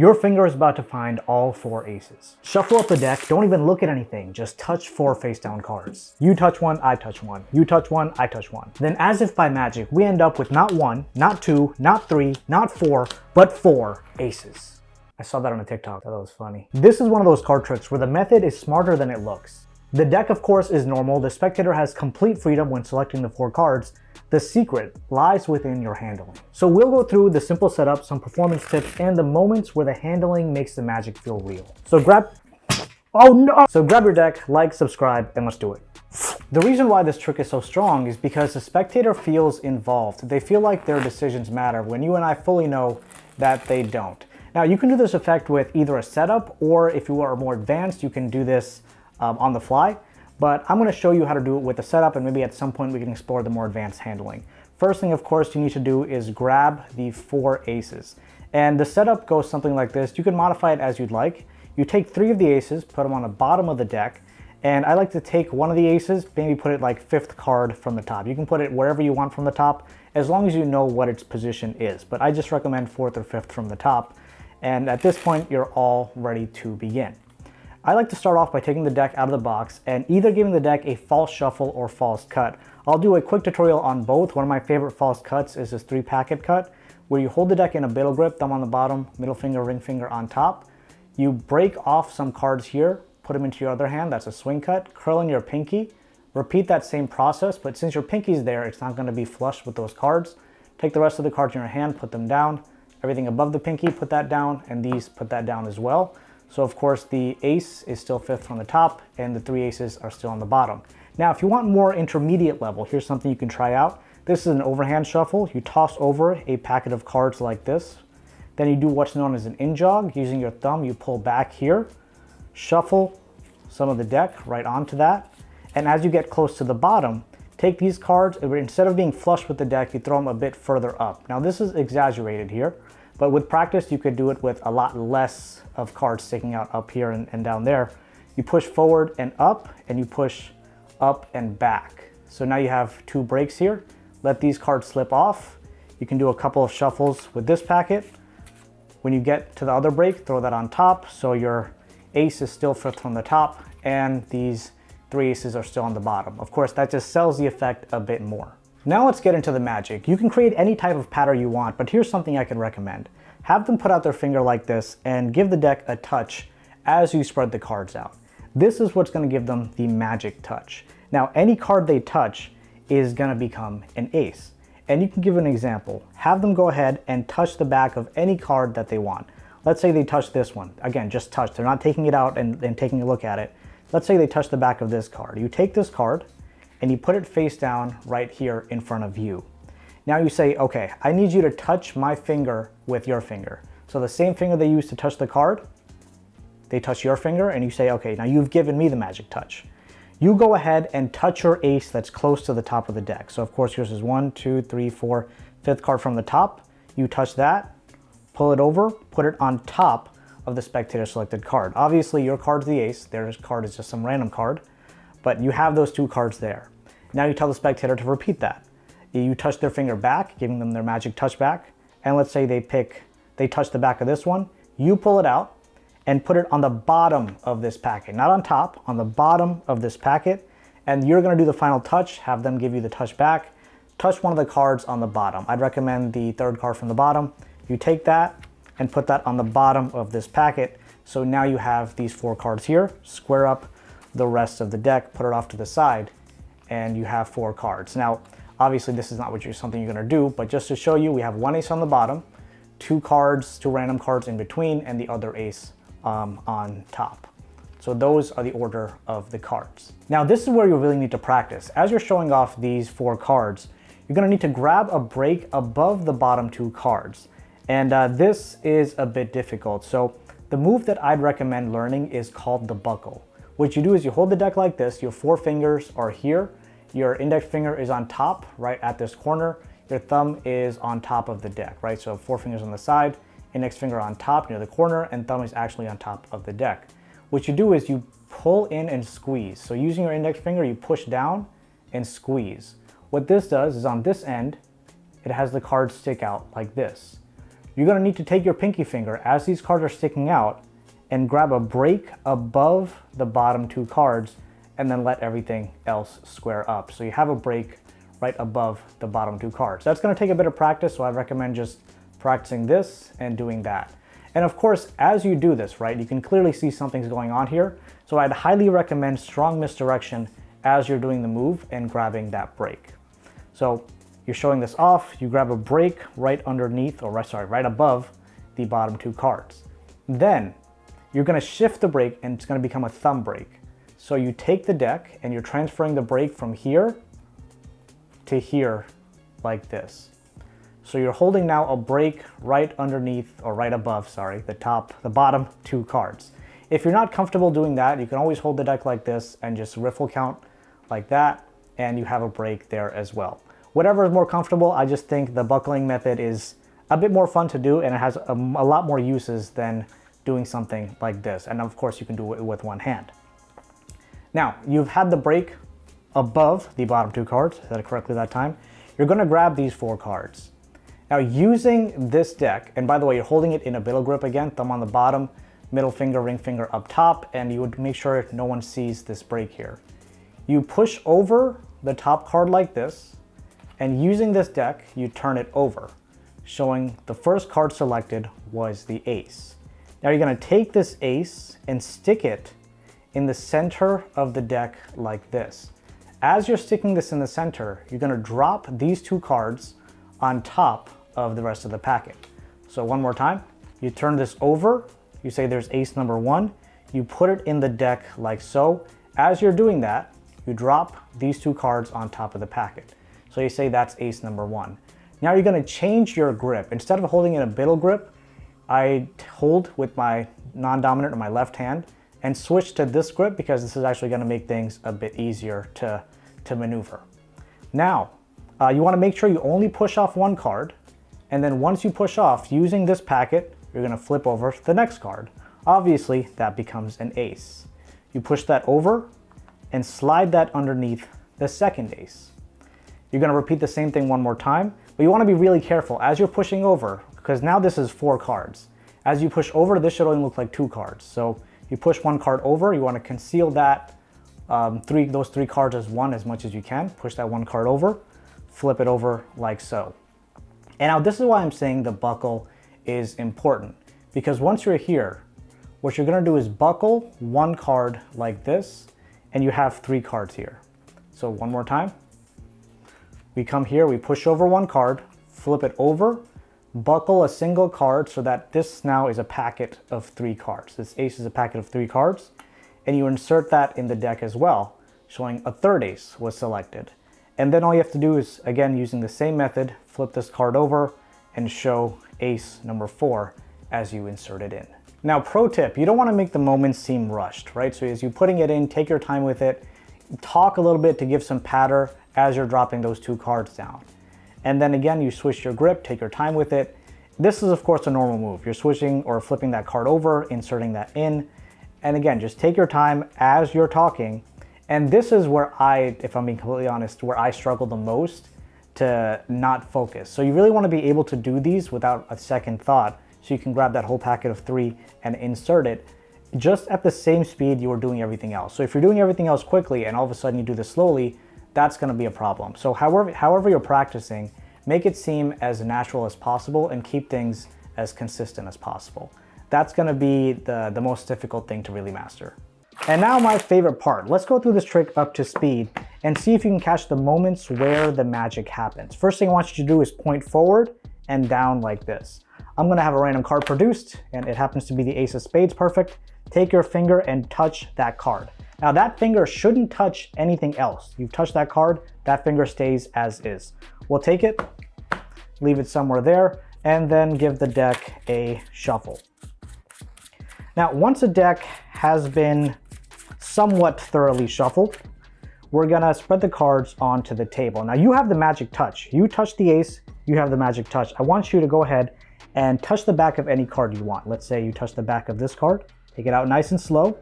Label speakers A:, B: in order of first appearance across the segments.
A: Your finger is about to find all 4 aces. Shuffle up the deck, don't even look at anything, just touch 4 face down cards. You touch one, I touch one. You touch one, I touch one. Then as if by magic, we end up with not 1, not 2, not 3, not 4, but 4 aces. I saw that on a TikTok, that was funny. This is one of those card tricks where the method is smarter than it looks. The deck of course is normal, the spectator has complete freedom when selecting the 4 cards. The secret lies within your handling. So we'll go through the simple setup, some performance tips, and the moments where the handling makes the magic feel real. So grab your deck, like, subscribe, and let's do it. The reason why this trick is so strong is because the spectator feels involved. They feel like their decisions matter when you and I fully know that they don't. Now you can do this effect with either a setup, or if you are more advanced, you can do this on the fly. But I'm going to show you how to do it with a setup, and maybe at some point we can explore the more advanced handling. First thing, of course, you need to do is grab the 4 aces. And the setup goes something like this. You can modify it as you'd like. You take 3 of the aces, put them on the bottom of the deck, and I like to take one of the aces, maybe put it like 5th card from the top. You can put it wherever you want from the top, as long as you know what its position is. But I just recommend 4th or 5th from the top. And at this point, you're all ready to begin. I like to start off by taking the deck out of the box and either giving the deck a false shuffle or false cut. I'll do a quick tutorial on both. One of my favorite false cuts is this 3-packet cut, where you hold the deck in a battle grip, thumb on the bottom, middle finger, ring finger on top. You break off some cards here, put them into your other hand, that's a swing cut, curl in your pinky, repeat that same process, but since your pinky's there, it's not gonna be flush with those cards. Take the rest of the cards in your hand, put them down, everything above the pinky, put that down, and these put that down as well. So of course the ace is still 5th from the top and the 3 aces are still on the bottom. Now if you want more intermediate level, here's something you can try out. This is an overhand shuffle. You toss over a packet of cards like this. Then you do what's known as an in-jog. Using your thumb, you pull back here, shuffle some of the deck right onto that. And as you get close to the bottom, take these cards, instead of being flush with the deck, you throw them a bit further up. Now this is exaggerated here, but with practice, you could do it with a lot less of cards sticking out up here and down there. You push forward and you push up and back. So now you have 2 breaks here. Let these cards slip off. You can do a couple of shuffles with this packet. When you get to the other break, throw that on top. So your ace is still 5th from the top and these 3 aces are still on the bottom. Of course, that just sells the effect a bit more. Now let's get into the magic. You can create any type of pattern you want, but here's something I can recommend. Have them put out their finger like this and give the deck a touch as you spread the cards out. This is what's going to give them the magic touch. Now, any card they touch is going to become an ace. And you can give an example. Have them go ahead and touch the back of any card that they want. Let's say they touch this one. Again, just touch. They're not taking it out and taking a look at it. Let's say they touch the back of this card. You take this card and you put it face down right here in front of you. Now you say, okay, I need you to touch my finger with your finger. So the same finger they used to touch the card, they touch your finger, and you say, okay, now you've given me the magic touch. You go ahead and touch your ace that's close to the top of the deck. So of course yours is 1, 2, 3, 4, 5th card from the top. You touch that, pull it over, put it on top of the spectator selected card. Obviously your card's the ace, their card is just some random card, but you have those 2 cards there. Now you tell the spectator to repeat that. You touch their finger back, giving them their magic touch back, and let's say they touch the back of this one, you pull it out and put it on the bottom of this packet, not on top, on the bottom of this packet, and you're gonna do the final touch, have them give you the touch back, touch one of the cards on the bottom. I'd recommend the 3rd card from the bottom. You take that and put that on the bottom of this packet, so now you have these 4 cards here, square up the rest of the deck, put it off to the side, and you have 4 cards. Now, obviously this is not something you're gonna do, but just to show you, we have 1 ace on the bottom, 2 cards, 2 random cards in between, and the other ace on top. So those are the order of the cards. Now this is where you really need to practice. As you're showing off these 4 cards, you're gonna need to grab a break above the bottom 2 cards. And this is a bit difficult. So the move that I'd recommend learning is called the buckle. What you do is you hold the deck like this, your 4 fingers are here, your index finger is on top, right at this corner, your thumb is on top of the deck, right? So 4 fingers on the side, index finger on top near the corner, and thumb is actually on top of the deck. What you do is you pull in and squeeze. So using your index finger, you push down and squeeze. What this does is on this end, it has the cards stick out like this. you're gonna need to take your pinky finger as these cards are sticking out and grab a break above the bottom 2 cards and then let everything else square up. So you have a break right above the bottom 2 cards. That's gonna take a bit of practice, so I recommend just practicing this and doing that. And of course, as you do this, right, you can clearly see something's going on here. So I'd highly recommend strong misdirection as you're doing the move and grabbing that break. So you're showing this off, you grab a break right underneath, or right above the bottom 2 cards. Then you're gonna shift the break and it's gonna become a thumb break. So you take the deck and you're transferring the break from here to here like this. So you're holding now a break right underneath, or right above, sorry, the bottom 2 cards. If you're not comfortable doing that, you can always hold the deck like this and just riffle count like that, and you have a break there as well. Whatever is more comfortable, I just think the buckling method is a bit more fun to do and it has a lot more uses than doing something like this. And of course you can do it with one hand. Now, you've had the break above the bottom 2 cards, said it correctly that time. You're gonna grab these 4 cards. Now using this deck, and by the way, you're holding it in a biddle grip again, thumb on the bottom, middle finger, ring finger up top, and you would make sure no one sees this break here. You push over the top card like this, and using this deck, you turn it over, showing the first card selected was the ace. Now you're gonna take this ace and stick it in the center of the deck like this. As you're sticking this in the center, you're gonna drop these 2 cards on top of the rest of the packet. So one more time, you turn this over, you say there's ace number 1, you put it in the deck like so. As you're doing that, you drop these 2 cards on top of the packet. So you say that's ace number 1. Now you're gonna change your grip. Instead of holding in a biddle grip, I hold with my non-dominant or my left hand and switch to this grip because this is actually gonna make things a bit easier to maneuver. Now, you wanna make sure you only push off 1 card, and then once you push off, using this packet, you're gonna flip over the next card. Obviously, that becomes an ace. You push that over and slide that underneath the second ace. You're gonna repeat the same thing 1 more time, but you wanna be really careful as you're pushing over, because now this is 4 cards. As you push over, this should only look like 2 cards. So you push 1 card over, you wanna conceal that, those 3 cards as 1 as much as you can. Push that 1 card over, flip it over like so. And now this is why I'm saying the buckle is important, because once you're here, what you're gonna do is buckle 1 card like this, and you have 3 cards here. So one more time. We come here, we push over 1 card, flip it over, buckle a single card so that this now is a packet of 3 cards. This ace is a packet of 3 cards, and you insert that in the deck as well, showing a 3rd ace was selected. And then all you have to do is, again, using the same method, flip this card over and show ace number 4 as you insert it in. Now, pro tip, you don't want to make the moment seem rushed, right? So as you're putting it in, take your time with it, talk a little bit to give some patter as you're dropping those 2 cards down. And then again, you switch your grip, take your time with it. This is of course a normal move. You're switching or flipping that card over, inserting that in. And again, just take your time as you're talking. And this is where if I'm being completely honest, where I struggle the most to not focus. So you really want to be able to do these without a second thought, so you can grab that whole packet of 3 and insert it just at the same speed you were doing everything else. So if you're doing everything else quickly and all of a sudden you do this slowly, that's going to be a problem. So however you're practicing, make it seem as natural as possible and keep things as consistent as possible. That's going to be the most difficult thing to really master. And now my favorite part. Let's go through this trick up to speed and see if you can catch the moments where the magic happens. First thing I want you to do is point forward and down like this. I'm going to have a random card produced, and it happens to be the ace of spades. Perfect. Take your finger and touch that card. Now that finger shouldn't touch anything else. You've touched that card, that finger stays as is. We'll take it, leave it somewhere there, and then give the deck a shuffle. Now, once a deck has been somewhat thoroughly shuffled, we're gonna spread the cards onto the table. Now you have the magic touch. You touch the ace, you have the magic touch. I want you to go ahead and touch the back of any card you want. Let's say you touch the back of this card, take it out nice and slow.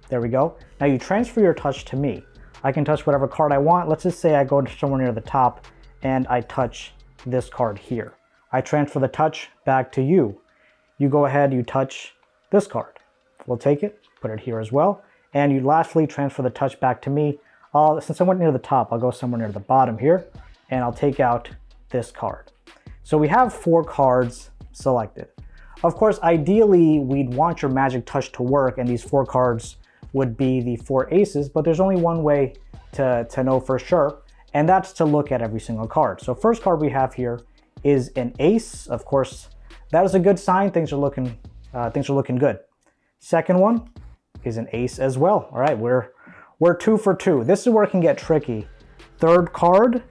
A: There we go. Now you transfer your touch to me. I can touch whatever card I want. Let's just say I go somewhere near the top and I touch this card here. I transfer the touch back to you. You go ahead, you touch this card. We'll take it, put it here as well. And you lastly transfer the touch back to me. Since I went near the top, I'll go somewhere near the bottom here, and I'll take out this card. So we have 4 cards selected. Of course, ideally, we'd want your magic touch to work, and these 4 cards would be the 4 aces, but there's only one way to know for sure, and that's to look at every single card. So first card we have here is an ace. Of course, that is a good sign. Things are looking good. Second one is an ace as well. All right, we're 2 for 2. This is where it can get tricky. Third card,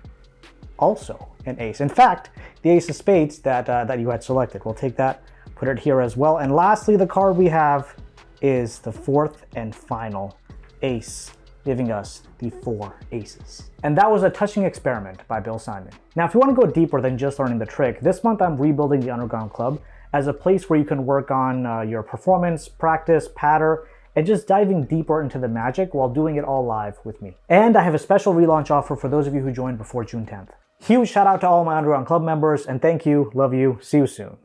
A: also an ace. In fact, the ace of spades that you had selected. We'll take that, put it here as well. And lastly, the card we have is the 4th and final ace, giving us the 4 aces. And that was a touching experiment by Bill Simon. Now, if you want to go deeper than just learning the trick, this month I'm rebuilding the Underground Club as a place where you can work on your performance, practice, patter, and just diving deeper into the magic while doing it all live with me. And I have a special relaunch offer for those of you who joined before June 10th. Huge shout out to all my Underground Club members, and thank you, love you, see you soon.